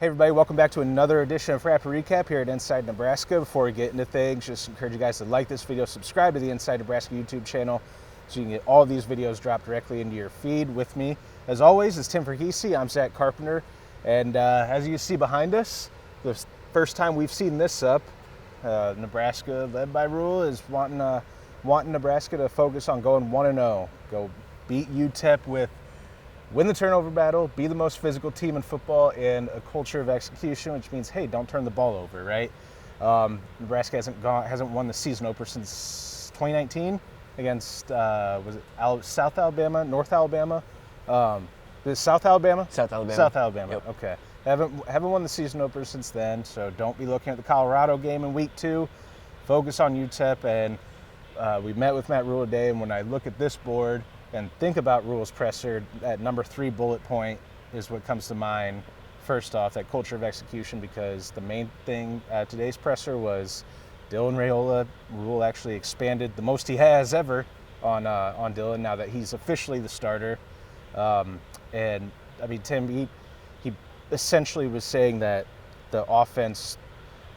Hey everybody, welcome back to another edition of Rapid Recap here at Inside Nebraska. Before we get into things, just encourage you guys to like this video, subscribe to the Inside Nebraska YouTube channel so you can get all of these videos dropped directly into your feed. With me, as always, is Tim Verghese. I'm Zack Carpenter, and as you see behind us, the first time we've seen this up, Nebraska, led by Rhule, is wanting Nebraska to focus on going 1-0, go beat UTEP win the turnover battle, be the most physical team in football, and a culture of execution, which means, hey, don't turn the ball over, right? Nebraska hasn't won the season opener since 2019 against South Alabama, North Alabama? South Alabama? South Alabama. South Alabama. Yep. Okay. Haven't won the season opener since then, so don't be looking at the Colorado game in week 2. Focus on UTEP, and we met with Matt Rhule today, and when I look at this board and think about Rhule's presser, that number 3 bullet point is what comes to mind first off, that culture of execution, because the main thing at today's presser was Dylan Raiola. Rhule actually expanded the most he has ever on Dylan now that he's officially the starter. And I mean, Tim, he essentially was saying that the offense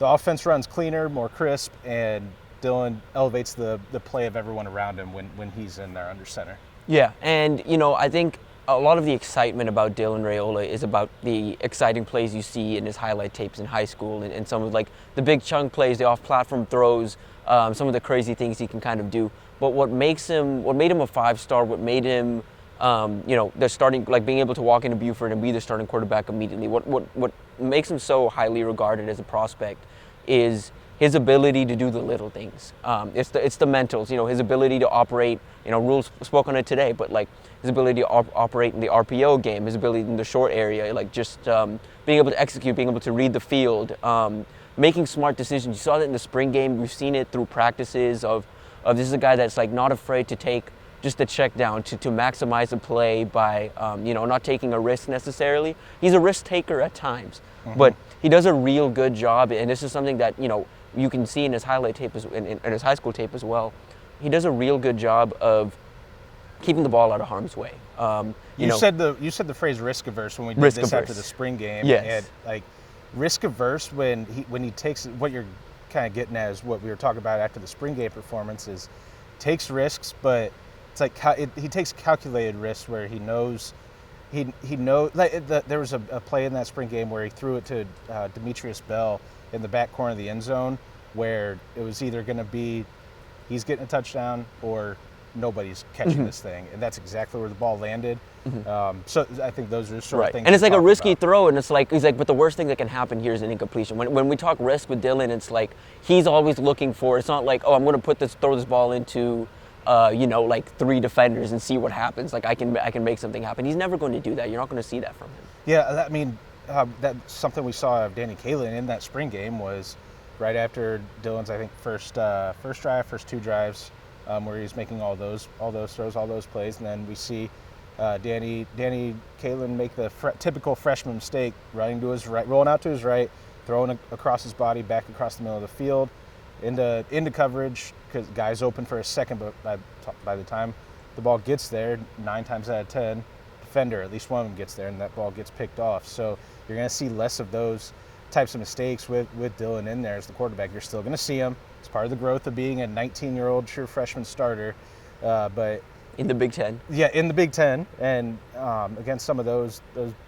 runs cleaner, more crisp, and Dylan elevates the play of everyone around him when he's in there under center. Yeah, and I think a lot of the excitement about Dylan Raiola is about the exciting plays you see in his highlight tapes in high school, and some of like the big chunk plays, the off-platform throws, some of the crazy things he can kind of do. But what made him a 5-star, what made him, the starting, like being able to walk into Buford and be the starting quarterback immediately. What makes him so highly regarded as a prospect is his ability to do the little things. It's the mentals, his ability to operate. Rhule spoke on it today, but like his ability to operate in the RPO game, his ability in the short area, like just being able to execute, being able to read the field, making smart decisions. You saw that in the spring game. We've seen it through practices of this is a guy that's like not afraid to take just a check down to maximize the play by not taking a risk necessarily. He's a risk taker at times, but he does a real good job, and this is something that you can see in his highlight tape, in his high school tape as well. He does a real good job of keeping the ball out of harm's way. You said the phrase risk averse when we did this after the spring game. Yes. And like risk averse when he takes what you're kind of getting at is what we were talking about after the spring game performance is takes risks, but it's like he takes calculated risks where he knows. He knows. Like there was a play in that spring game where he threw it to Demetrius Bell in the back corner of the end zone, where it was either going to be he's getting a touchdown or nobody's catching this thing, and that's exactly where the ball landed. So I think those are the sort of things. And it's like a risky throw, and he's like, but the worst thing that can happen here is an incompletion. When we talk risk with Dylan, it's like he's always looking for. It's not like, oh, I'm going to throw this ball into like 3 defenders and see what happens. Like I can make something happen. He's never going to do that. You're not going to see that from him. Yeah, I mean, that's something we saw of Danny Kaelin in that spring game was right after Dylan's, I think, first 2 drives, where he's making all those throws, all those plays, and then we see Danny Kaelin make the typical freshman mistake, running to his right, rolling out to his right, throwing across his body, back across the middle of the field, into coverage, because guy's open for a second, but by the time the ball gets there, 9 times out of 10, defender, at least one of them gets there, and that ball gets picked off. So you're going to see less of those types of mistakes with Dylan in there as the quarterback. You're still going to see him. It's part of the growth of being a 19-year-old true freshman starter. But in the Big Ten. Yeah, in the Big Ten, and against some of those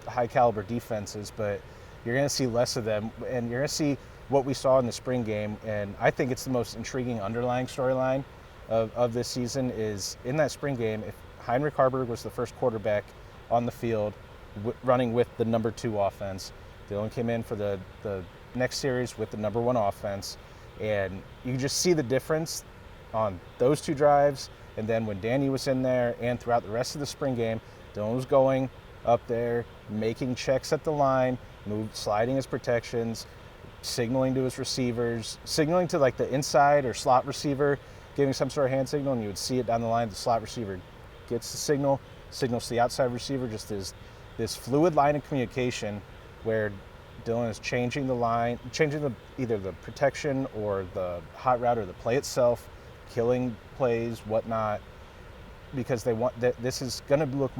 high-caliber defenses. But you're going to see less of them, and you're going to see what we saw in the spring game. And I think it's the most intriguing underlying storyline of this season is in that spring game, if Heinrich Haarberg was the first quarterback on the field running with the number 2 offense, Dylan came in for the next series with the number 1 offense, and you just see the difference on those 2 drives. And then when Danny was in there and throughout the rest of the spring game, Dylan was going up there, making checks at the line, sliding his protections, signaling to his receivers, signaling to like the inside or slot receiver, giving some sort of hand signal, and you would see it down the line. The slot receiver gets the signals to the outside receiver, just this fluid line of communication where Dylan is changing the line, either the protection or the hot route or the play itself, killing plays, whatnot, because they want that. This is going to look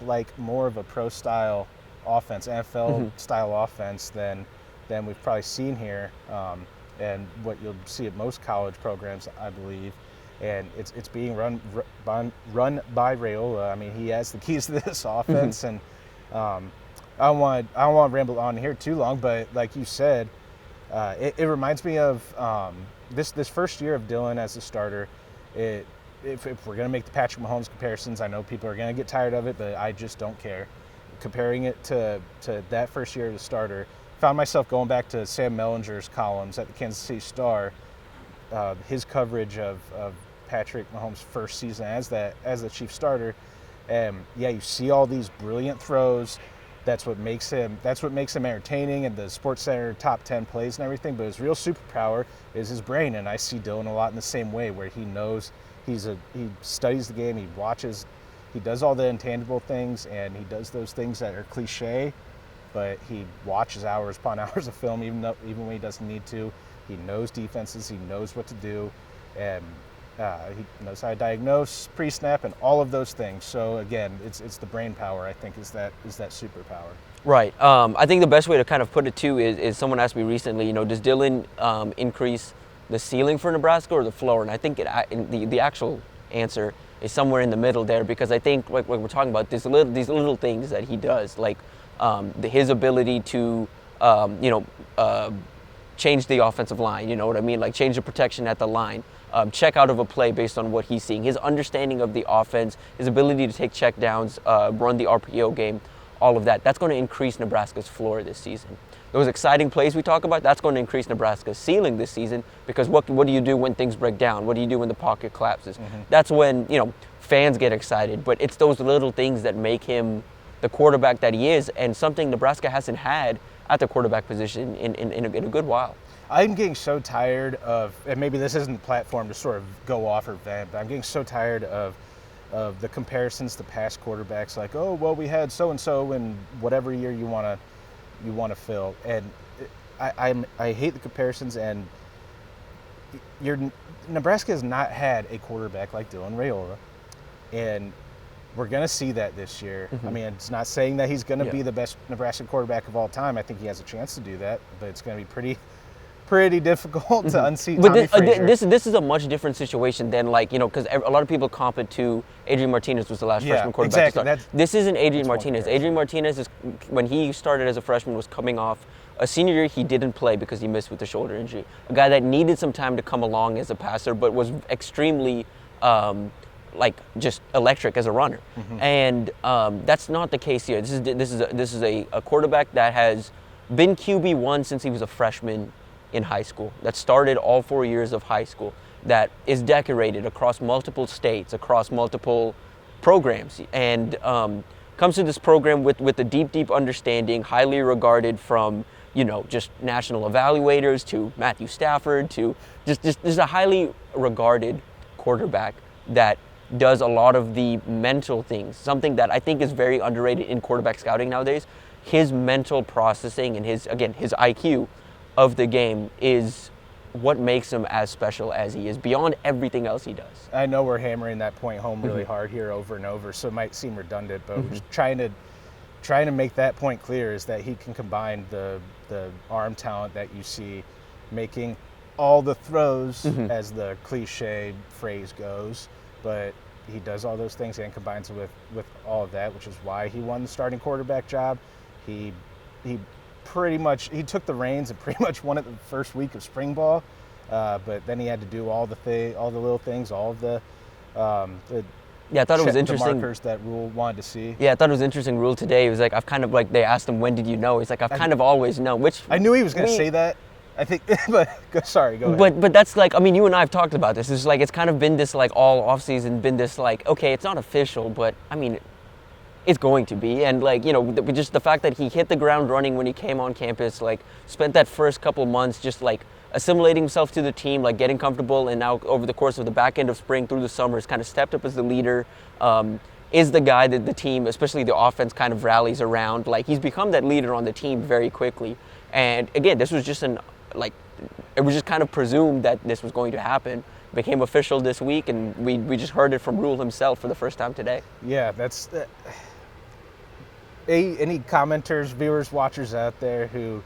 like more of a pro style offense, NFL style offense than we've probably seen here, and what you'll see at most college programs, I believe. And it's being run by Raiola. I mean, he has the keys to this offense, and I don't want to ramble on here too long, but like you said, it reminds me of this first year of Dylan as a starter. If we're going to make the Patrick Mahomes comparisons, I know people are going to get tired of it, but I just don't care. Comparing it to that first year as a starter, found myself going back to Sam Mellinger's columns at the Kansas City Star, his coverage of Patrick Mahomes' first season as the chief starter. You see all these brilliant throws. That's what makes him entertaining, and the SportsCenter top 10 plays and everything. But his real superpower is his brain, and I see Dylan a lot in the same way, where he knows he studies the game, he watches, he does all the intangible things, and he does those things that are cliche, but he watches hours upon hours of film, even when he doesn't need to. He knows defenses, he knows what to do, and he knows how to diagnose pre-snap and all of those things. So again, it's the brain power, I think, is that superpower. Right. I think the best way to kind of put it too is someone asked me recently, does Dylan increase the ceiling for Nebraska or the floor? And I think the actual answer is somewhere in the middle there, because I think like we're talking about these little things that he does, like his ability to change the offensive line, you know what I mean? Like change the protection at the line, check out of a play based on what he's seeing, his understanding of the offense, his ability to take check downs, run the RPO game, all of that. That's going to increase Nebraska's floor this season. Those exciting plays we talk about, that's going to increase Nebraska's ceiling this season, because what do you do when things break down? What do you do when the pocket collapses? That's when, fans get excited, but it's those little things that make him the quarterback that he is, and something Nebraska hasn't had at the quarterback position in a good while. I'm getting so tired of, and maybe this isn't the platform to sort of go off or vent, but I'm getting so tired of the comparisons to past quarterbacks, like, oh, well, we had so-and-so in whatever year you want to fill. And I hate the comparisons, and Nebraska has not had a quarterback like Dylan Raiola, and we're going to see that this year. I mean, it's not saying that he's going to be the best Nebraska quarterback of all time. I think he has a chance to do that, but it's going to be pretty difficult to unseat Tommy Frazier. This is a much different situation than because a lot of people comp it to Adrian Martinez was the last freshman quarterback to start. This isn't Adrian Martinez. Adrian Martinez, when he started as a freshman, was coming off a senior year he didn't play because he missed with the shoulder injury. A guy that needed some time to come along as a passer, but was extremely just electric as a runner. And that's not the case here. This is a quarterback that has been QB1 since he was a freshman in high school, that started all 4 years of high school, that is decorated across multiple states, across multiple programs, and comes to this program with a deep understanding, highly regarded from just national evaluators to Matthew Stafford to just a highly regarded quarterback that does a lot of the mental things, something that I think is very underrated in quarterback scouting nowadays. His mental processing and his IQ of the game is what makes him as special as he is, beyond everything else he does. I know we're hammering that point home really hard here over and over, so it might seem redundant, but we're just trying to make that point clear, is that he can combine the arm talent that you see making all the throws, as the cliche phrase goes, but he does all those things and combines it with all of that, which is why he won the starting quarterback job. He took the reins and pretty much won it the first week of spring ball, but then he had to do all the little things, all of the I thought it was interesting. The markers that Rhule wanted to see. Yeah, I thought it was interesting. Rhule today, he was like, they asked him, when did you know? He's like, I've kind of always known. Which I knew he was going to say that. I think, but sorry, go ahead. But that's you and I have talked about this. It's kind of been this all offseason, been this okay, it's not official, but it's going to be. And just the fact that he hit the ground running when he came on campus, spent that first couple months just assimilating himself to the team, getting comfortable, and now over the course of the back end of spring through the summer has kind of stepped up as the leader, is the guy that the team, especially the offense, kind of rallies around. He's become that leader on the team very quickly. And again, this was just it was just kind of presumed that this was going to happen. It became official this week, and we just heard it from Rhule himself for the first time today. Yeah, that's any commenters, viewers, watchers out there who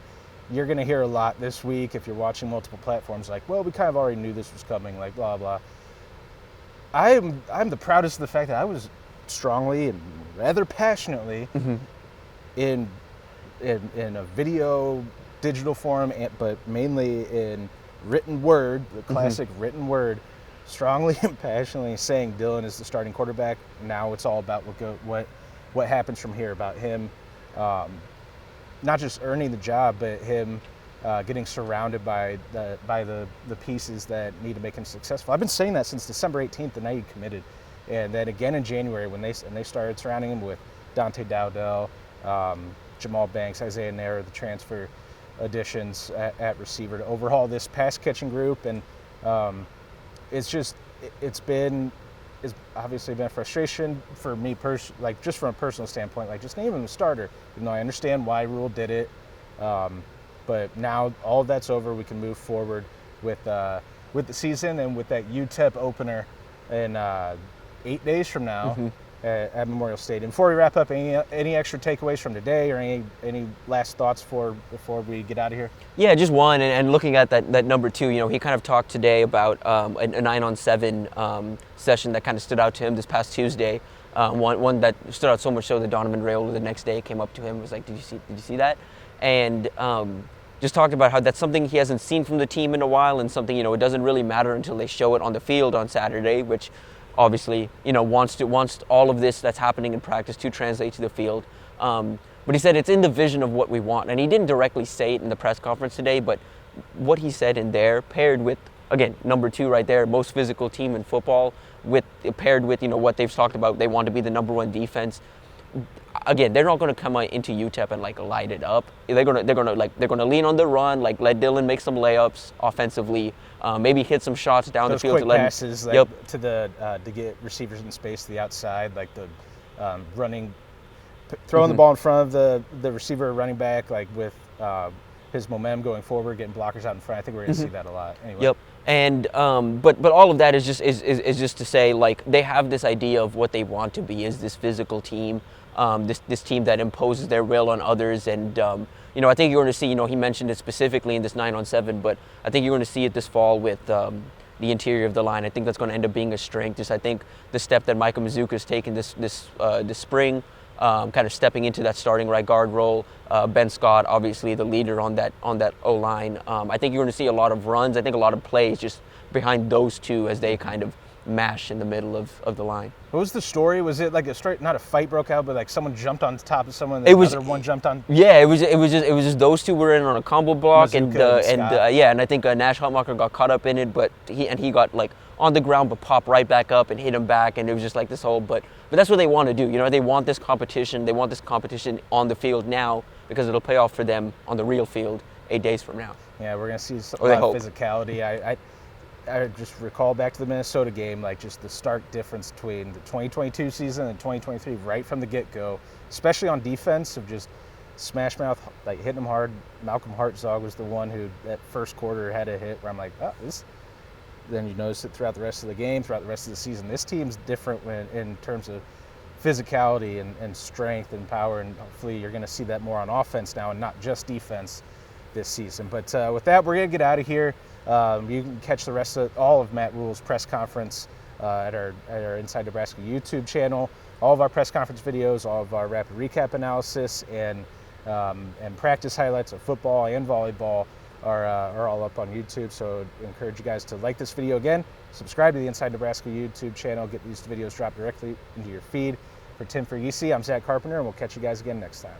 you're going to hear a lot this week if you're watching multiple platforms, like, well, we kind of already knew this was coming, like, blah, blah. I'm the proudest of the fact that I was strongly and rather passionately in a video, digital form, but mainly in written word, the classic written word, strongly and passionately saying Dylan is the starting quarterback. Now it's all about what happens from here, about him not just earning the job, but him getting surrounded by the pieces that need to make him successful. I've been saying that since December 18th, the night he committed, and then again in January when they started surrounding him with Dante Dowdell, Jamal Banks, Isaiah Nair, the transfer additions at receiver to overhaul this pass catching group. And it's obviously been a frustration for me like just from a personal standpoint, like just name him a starter, even though I understand why Rhule did it. But now all of that's over. We can move forward with the season and with that UTEP opener in 8 days from now at Memorial Stadium. Before we wrap up, any extra takeaways from today, or any last thoughts before we get out of here? Yeah, just one. And looking at that number 2, he kind of talked today about a 9-on-7 session that kind of stood out to him this past Tuesday. One that stood out so much so that Donovan Raiola the next day came up to him and was like, "Did you see that?" And just talked about how that's something he hasn't seen from the team in a while, and something, it doesn't really matter until they show it on the field on Saturday, which obviously, wants all of this that's happening in practice to translate to the field. But he said it's in the vision of what we want, and he didn't directly say it in the press conference today, but what he said in there, paired with, again, number 2 right there, most physical team in football, paired with, what they've talked about, they want to be the number 1 defense. Again, they're not going to come into UTEP and light it up. They're going to lean on the run, let Dylan make some layups offensively, maybe hit some shots down Those the field quick to let passes him, to get receivers in space to the outside, like the running, throwing the ball in front of the receiver or running back, like with his momentum going forward, getting blockers out in front. I think we're going to see that a lot. Anyway. Yep. And but all of that is just to say, they have this idea of what they want to be, is this physical team, this team that imposes their will on others. And I think you're going to see, he mentioned it specifically in this 9-on-7, but I think you're going to see it this fall with the interior of the line. I think that's going to end up being a strength. I think the step that Micah Mizuka's taken this spring, kind of stepping into that starting right guard role. Ben Scott, obviously the leader on that O-line. I think you're going to see a lot of runs. I think a lot of plays just behind those two as they kind of mash in the middle of the line. What was the story? Was it like not a fight broke out, but someone jumped on top of someone, and the other one jumped on? Yeah, it was just those two were in on a combo block, Mizuka and I think Nash Hutmacher got caught up in it, but he got on the ground but popped right back up and hit him back, and it was just this whole, but that's what they want to do. They want this competition. They want this competition on the field now because it'll pay off for them on the real field 8 days from now. Yeah, we're going to see a lot of physicality. I just recall back to the Minnesota game, just the stark difference between the 2022 season and 2023 right from the get-go, especially on defense, of just smash mouth, hitting them hard. Malcolm Hartzog was the one who that first quarter had a hit where I'm like, oh, this. Then you notice it throughout the rest of the game, throughout the rest of the season. This team's different in terms of physicality and strength and power, and hopefully you're going to see that more on offense now and not just defense this season. But with that, we're going to get out of here. You can catch the rest of all of Matt Rhule's press conference at our Inside Nebraska YouTube channel. All of our press conference videos, all of our rapid recap analysis, and practice highlights of football and volleyball are all up on YouTube. So I encourage you guys to like this video again, subscribe to the Inside Nebraska YouTube channel, get these videos dropped directly into your feed. For Tim Verghese, I'm Zack Carpenter, and we'll catch you guys again next time.